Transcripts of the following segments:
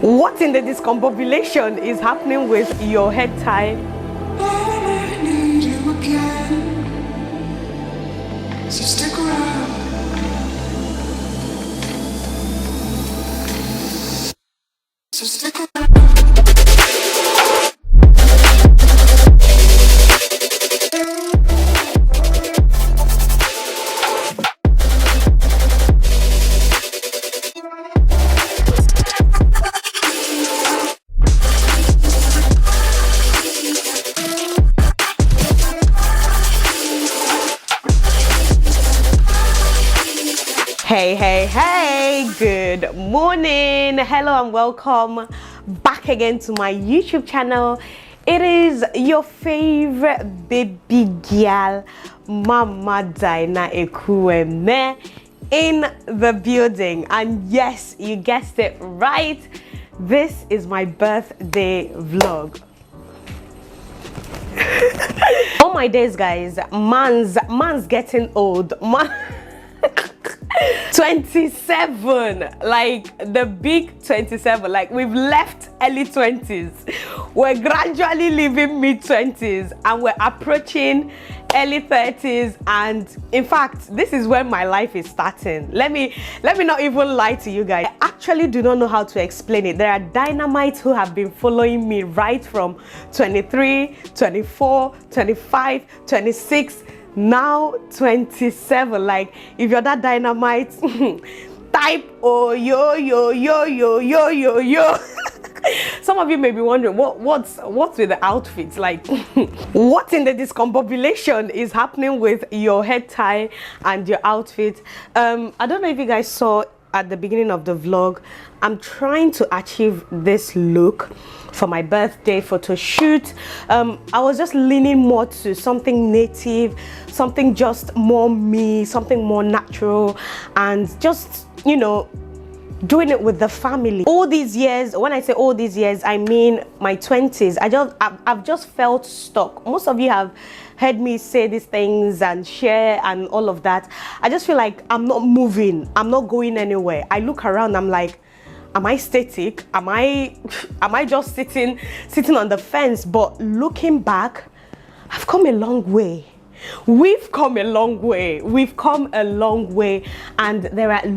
What in the discombobulation is happening with your head tie? I need you again. So stick around. So stick around. Hey, good morning, hello and welcome back again to my YouTube channel. It is your favorite baby girl, Mama Dyna Ekwueme, in the building. And yes, you guessed it right, this is my birthday vlog. Oh my days, guys, man's getting old. 27, like the big 27, like we've left early 20s, we're gradually leaving mid 20s and we're approaching early 30s, and in fact this is when my life is starting. Let me not even lie to you guys, I actually do not know how to explain it. There are dynamites who have been following me right from 23, 24, 25, 26, now 27. Like, if you're that dynamite, type oh yo. Some of you may be wondering what's with the outfits, like what in the discombobulation is happening with your head tie and your outfit. I don't know if you guys saw at the beginning of the vlog, I'm trying to achieve this look for my birthday photo shoot. I was just leaning more to something native, something just more me, something more natural, and just, you know, doing it with the family. All these years, when I say all these years, I mean my 20s, I've just felt stuck. Most of you have heard me say these things and share and all of that. I just feel like I'm not moving, I'm not going anywhere. I look around, I'm like, am I static? Am I just sitting on the fence? But looking back, I've come a long way. We've come a long way, and there are a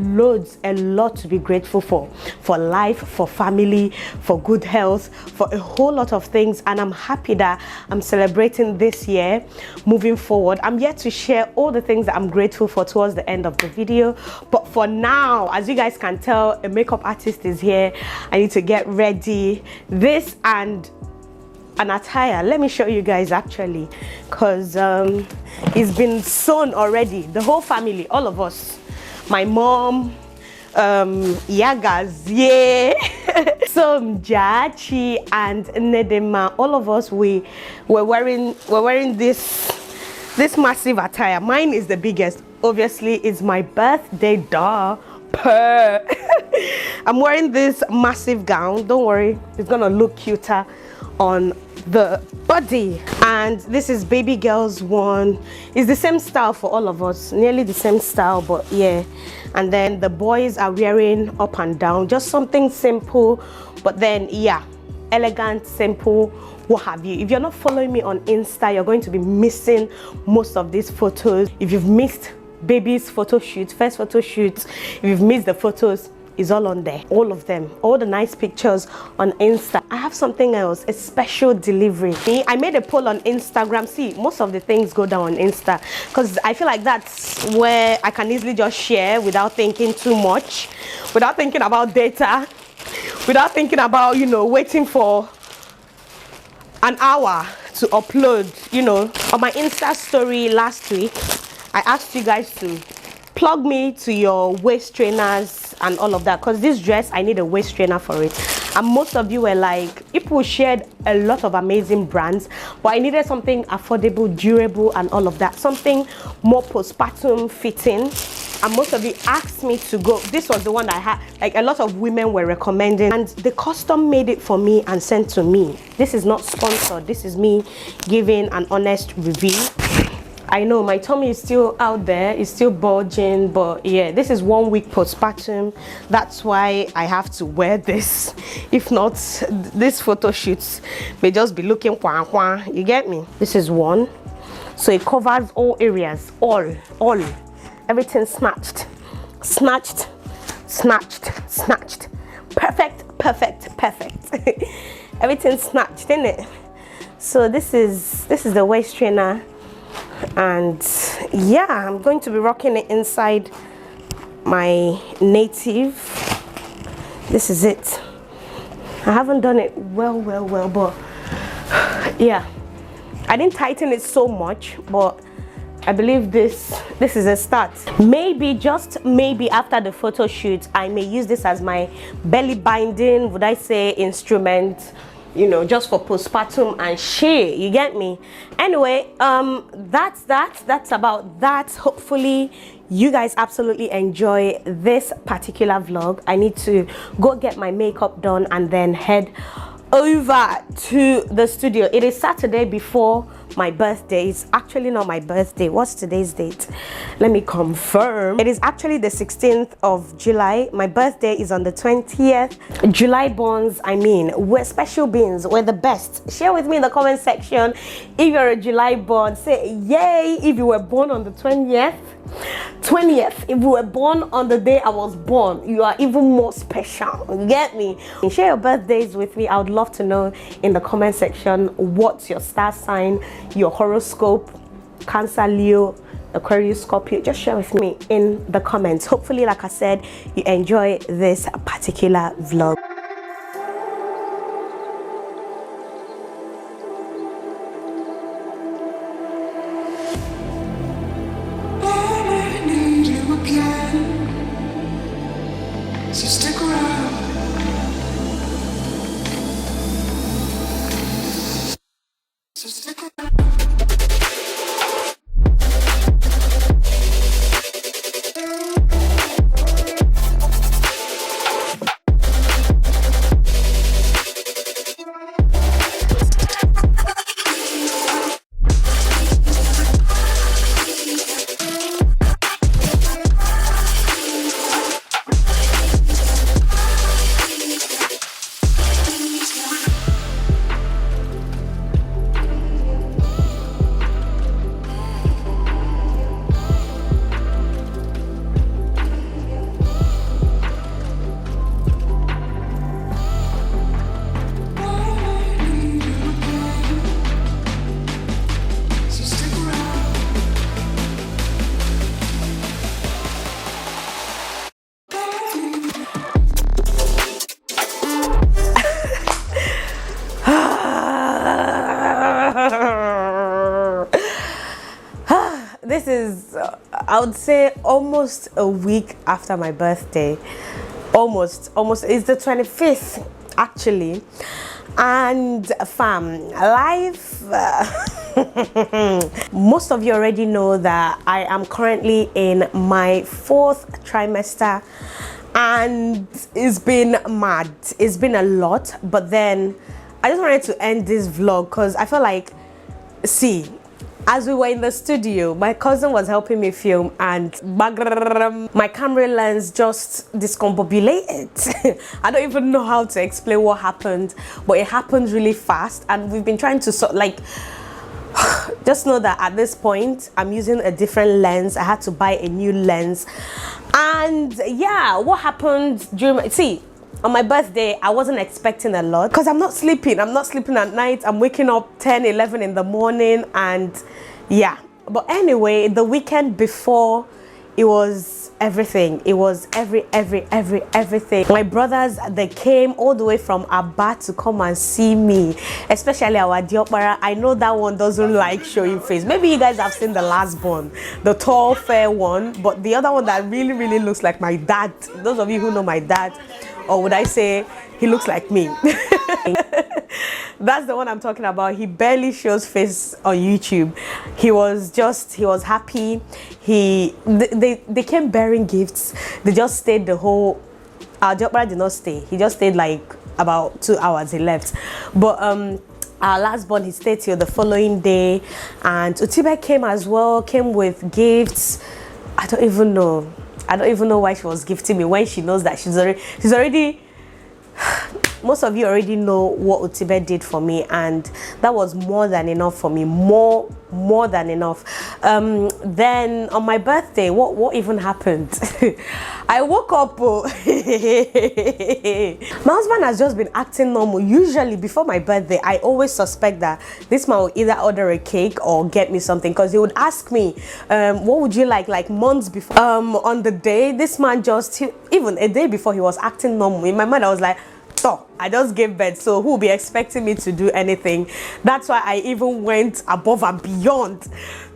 lot to be grateful for life, for family, for good health, for a whole lot of things. And I'm happy that I'm celebrating this year. Moving forward, I'm yet to share all the things that I'm grateful for towards the end of the video, but for now, as you guys can tell, a makeup artist is here. I need to get ready. This and an attire, let me show you guys actually, because it's been sewn already. The whole family, all of us, my mom, Yagas, yeah, so Mjachi and Nedema, all of us, we're wearing this massive attire. Mine is the biggest, obviously. It's my birthday, duh. I'm wearing this massive gown. Don't worry, it's gonna look cuter on the body. And this is baby girl's one. It's the same style for all of us, nearly the same style, but yeah. And then the boys are wearing up and down, just something simple, but then yeah, elegant, simple, what have you. If you're not following me on Insta, you're going to be missing most of these photos. If you've missed baby's photo shoot, first photo shoot, if you've missed the photos, is all on there, all of them, all the nice pictures on Insta. I have something else, a special delivery. I made a poll on Instagram. See, most of the things go down on Insta because I feel like that's where I can easily just share without thinking too much, without thinking about data, without thinking about, you know, waiting for an hour to upload. You know, on my Insta story last week, I asked you guys to plug me to your waist trainers and all of that, because this dress, I need a waist trainer for it. And most of you were like, people shared a lot of amazing brands, but I needed something affordable, durable, and all of that, something more postpartum fitting. And most of you asked me to go. This was the one I had, like a lot of women were recommending, and the custom made it for me and sent to me. This is not sponsored, this is me giving an honest review. I know my tummy is still out there, it's still bulging, but yeah, this is 1 week postpartum. That's why I have to wear this. If not, these photo shoots may just be looking wah wah. You get me? This is one. So it covers all areas, all. Everything snatched. Perfect. Everything snatched, isn't it? So this is the waist trainer, and yeah, I'm going to be rocking it inside my native. This is it. I haven't done it well, but yeah, I didn't tighten it so much, but I believe this is a start. Maybe, just maybe, after the photo shoot, I may use this as my belly binding, would I say, instrument, you know, just for postpartum and shit. You get me? Anyway, that's about that. Hopefully you guys absolutely enjoy this particular vlog. I need to go get my makeup done and then head over to the studio. It is Saturday before my birthday. It's actually not my birthday. What's today's date? Let me confirm. It is actually the 16th of July. My birthday is on the 20th. July borns, I mean, we're special beings. We're the best. Share with me in the comment section if you're a July born. Say yay if you were born on the 20th. If you were born on the day I was born, you are even more special. You get me? Share your birthdays with me. I would love to know in the comment section what's your star sign, your horoscope, Cancer, Leo, Aquarius, Scorpio. Just share with me in the comments. Hopefully, like I said, you enjoy this particular vlog. I need you again. So stick around. So stick around. This is, I would say, almost a week after my birthday. Almost. It's the 25th, actually. And fam, life, most of you already know that I am currently in my 4th trimester, and it's been mad. It's been a lot, but then I just wanted to end this vlog because I feel like, see, as we were in the studio, my cousin was helping me film, and my camera lens just discombobulated. I don't even know how to explain what happened, but it happened really fast, and we've been trying to just know that at this point I'm using a different lens. I had to buy a new lens, and yeah, what happened during on my birthday, I wasn't expecting a lot because I'm not sleeping at night. I'm waking up 10, 11 in the morning, and yeah. But anyway, the weekend before, it was everything. It was everything. My brothers, they came all the way from Aba to come and see me, especially our Diopara. I know that one doesn't like showing face. Maybe you guys have seen the last one, the tall, fair one, but the other one that really looks like my dad. Those of you who know my dad, or would I say he looks like me? That's the one I'm talking about. He barely shows face on YouTube. He was happy. They came bearing gifts. They just stayed the whole, our Jopra did not stay. He just stayed like about 2 hours. He left. But our last born, he stayed till the following day, and Utibe came as well, came with gifts. I don't even know why she was gifting me when she knows that she's already most of you already know what Utibe did for me, and that was more than enough for me, more than enough. Then on my birthday, what even happened? I woke up. My husband has just been acting normal. Usually before my birthday, I always suspect that this man will either order a cake or get me something, because he would ask me, what would you like months before. On the day, this man even a day before, he was acting normal. In my mind, I was like, so I just gave birth, so who will be expecting me to do anything? That's why I even went above and beyond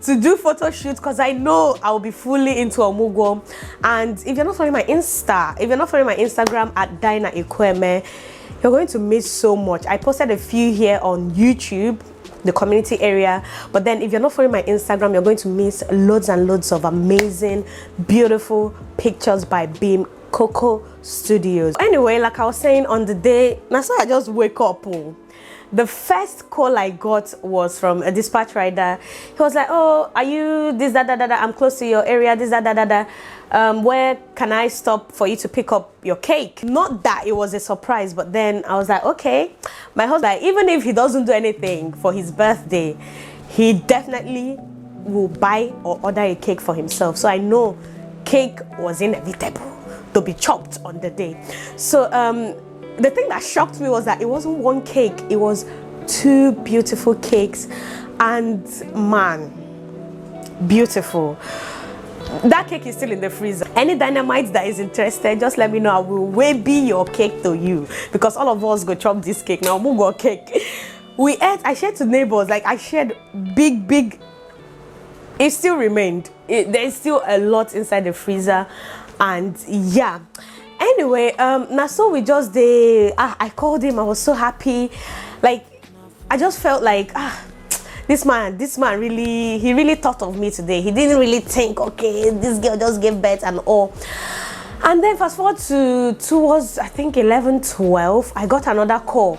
to do photo shoots, because I know I'll be fully into Omugwo. And if you're not following my Instagram at Dyna Ekwueme, you're going to miss so much. I posted a few here on YouTube, the community area, but then if you're not following my Instagram, you're going to miss loads and loads of amazing, beautiful pictures by Beam Coco Studios. Anyway, like I was saying, on the day, that's why I just wake up. The first call I got was from a dispatch rider. He was like, oh, are you this, that, I'm close to your area, this, that, where can I stop for you to pick up your cake? Not that it was a surprise, but then I was like, okay. My husband, like, even if he doesn't do anything for his birthday, he definitely will buy or order a cake for himself. So I know cake was inevitable to be chopped on the day. So the thing that shocked me was that it wasn't one cake, it was 2 beautiful cakes, and man, beautiful. That cake is still in the freezer. Any dynamite that is interested, just let me know. I will way be your cake to you, because all of us go chop this cake now. Mugo cake. We ate, I shared to neighbors, like I shared big. It still remained. There's still a lot inside the freezer. And yeah, anyway, now so we just I called him. I was so happy. Like, I just felt like this man really, he really thought of me today. He didn't really think, okay, this girl just gave birth and all. And then fast forward towards I think 11-12, I got another call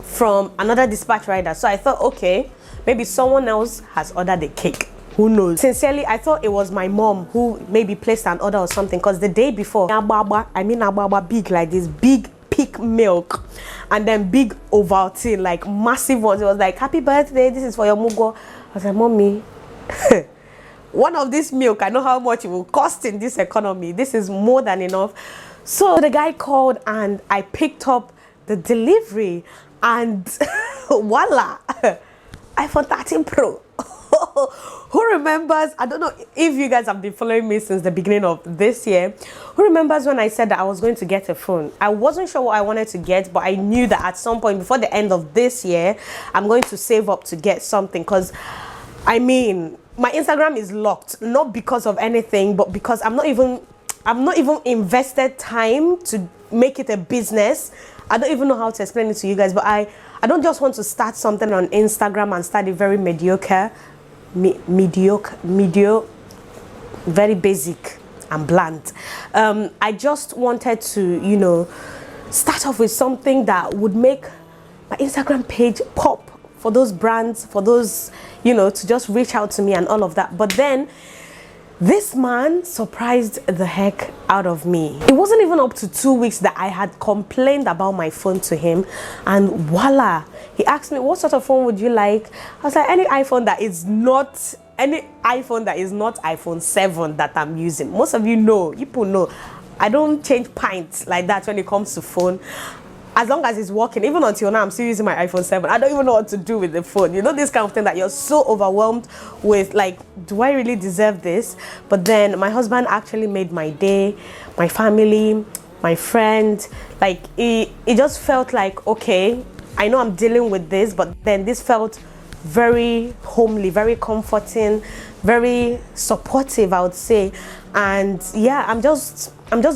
from another dispatch rider. So I thought, okay, maybe someone else has ordered a cake. Who knows? Sincerely, I thought it was my mom who maybe placed an order or something, because the day before, Ababa big, like this big peak milk, and then big Ovaltine, like massive ones. It was like, happy birthday, this is for your mugo. I was like, mommy, one of this milk, I know how much it will cost in this economy. This is more than enough. So the guy called and I picked up the delivery, and voila, iPhone 13 Pro. Who remembers, I don't know if you guys have been following me since the beginning of this year, who remembers when I said that I was going to get a phone? I wasn't sure what I wanted to get, but I knew that at some point before the end of this year, I'm going to save up to get something, because I mean, my Instagram is locked, not because of anything, but because I'm not even invested time to make it a business. I don't even know how to explain it to you guys, but I don't just want to start something on Instagram and start it very mediocre, very basic and bland. I just wanted to, you know, start off with something that would make my Instagram page pop for those brands, for those, you know, to just reach out to me and all of that. But then this man surprised the heck out of me. It wasn't even up to 2 weeks that I had complained about my phone to him, and voila, he asked me, what sort of phone would you like? I was like, any iPhone that is not iPhone 7 that I'm using. Most of you know, people know, I don't change pints like that when it comes to phone. As long as it's working, even until now, I'm still using my iPhone 7. I don't even know what to do with the phone. You know, this kind of thing that you're so overwhelmed with, like, do I really deserve this? But then my husband actually made my day, my family, my friend. Like, it just felt like, okay, I know I'm dealing with this, but then this felt very homely, very comforting, very supportive, I would say. And yeah, I'm just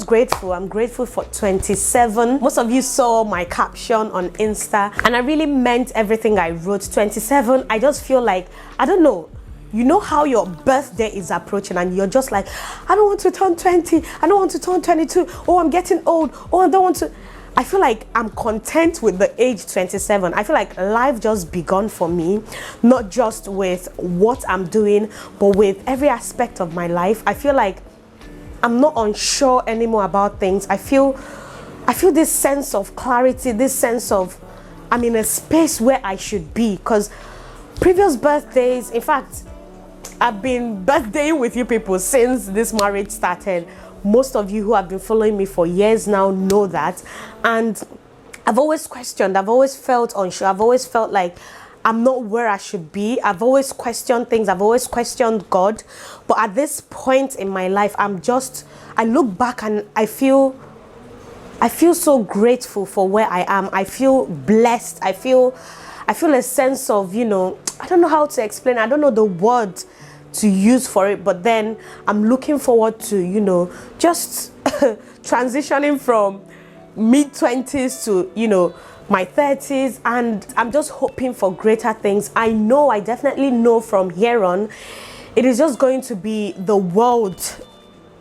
grateful. I'm grateful for 27. Most of you saw my caption on Insta, and I really meant everything I wrote. 27, I just feel like, I don't know, you know how your birthday is approaching and you're just like, I don't want to turn 20, I don't want to turn 22, oh, I'm getting old, oh, I don't want to. I feel like I'm content with the age 27. I feel like life just begun for me, not just with what I'm doing, but with every aspect of my life. I feel like I'm not unsure anymore about things. I feel this sense of clarity, this sense of I'm in a space where I should be. Because previous birthdays, in fact, I've been birthdaying with you people since this marriage started. Most of you who have been following me for years now know that. And I've always questioned, I've always felt unsure, I've always felt like I'm not where I should be. I've always questioned things, I've always questioned God. But at this point in my life, I look back and I feel so grateful for where I am. I feel blessed. I feel a sense of, I don't know how to explain. I don't know the word to use for it, but then I'm looking forward to, just transitioning from mid-20s to, my 30s, and I'm just hoping for greater things. I definitely know from here on, it is just going to be the world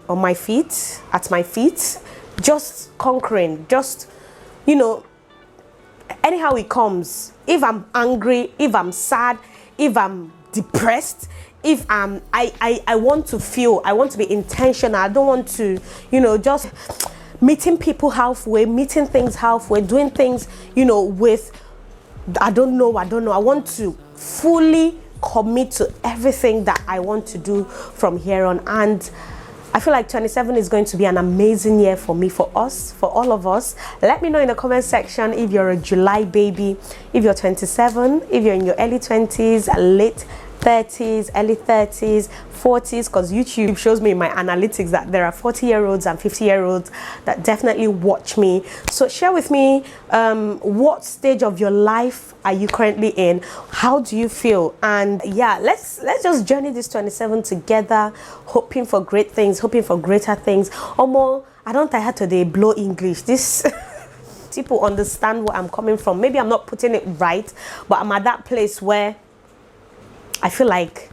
on my feet, at my feet, just conquering, just, anyhow it comes. If I'm angry, if I'm sad, if I'm depressed, if I want to feel, I want to be intentional. I don't want to, just meeting people halfway, meeting things halfway, doing things, with, I don't know. I want to fully commit to everything that I want to do from here on. And I feel like 27 is going to be an amazing year for me, for us, for all of us. Let me know in the comment section if you're a July baby, if you're 27, if you're in your early 20s, late 30s, early 30s, 40s, because YouTube shows me in my analytics that there are 40-year-olds and 50-year-olds that definitely watch me. So share with me what stage of your life are you currently in? How do you feel? And yeah, let's just journey this 27 together, hoping for great things, hoping for greater things. Omo, I don't tire today blow English. This people understand where I'm coming from. Maybe I'm not putting it right, but I'm at that place where I feel like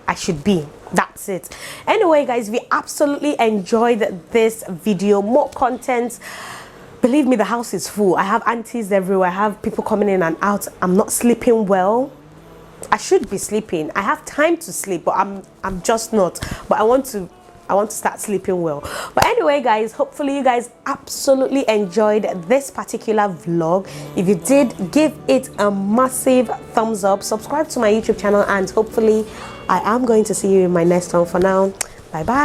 I should be. That's it. Anyway, guys, we absolutely enjoyed this video. More content. Believe me, the house is full. I have aunties everywhere. I have people coming in and out. I'm not sleeping well. I should be sleeping. I have time to sleep, but I'm just not. But I want to start sleeping well. But anyway, guys, hopefully you guys absolutely enjoyed this particular vlog. If you did, give it a massive thumbs up, subscribe to my YouTube channel, and hopefully I am going to see you in my next one. For now, bye bye.